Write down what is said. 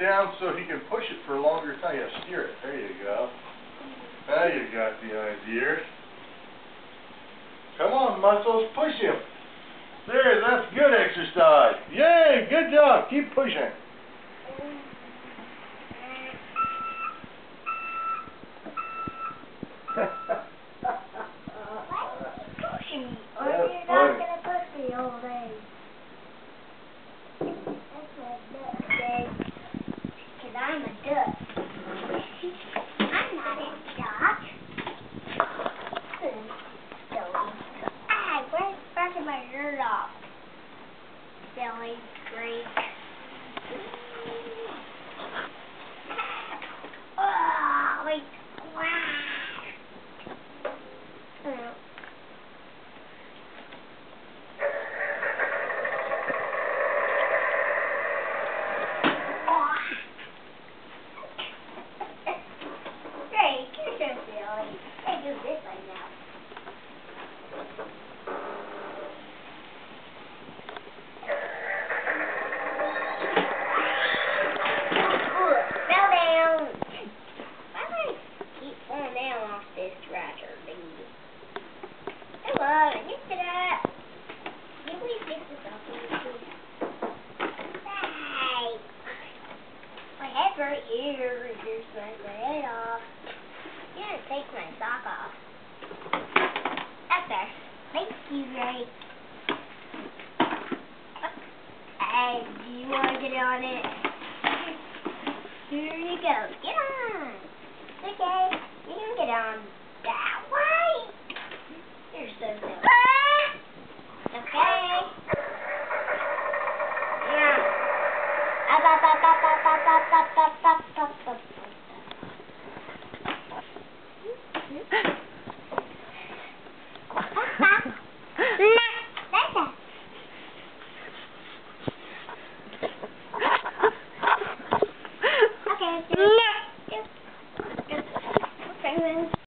down so he can push it for a longer time. Yeah, steer it. There you go. Now you got the idea. Come on, muscles, push him. There, that's good exercise. Yay, good job. Keep pushing. Pushing me. Or you're not going to push me all day. That's a duck day. Because I'm a duck. I'm not a duck. Where's brushing my shirt off? Silly freak. Oh, wait. Wow. Great, you're so silly. I do this right now. Fell down. Why do I keep falling down off this scratcher thingy? Come on, lift it up. Can we fix this up? Hey. My head's right here. Here's my head off. You gotta take my sock off. That's there. Thank you, Ray. Hey, do you want to get on it? Here you go. Get on. It's okay. You can get on that way. You're so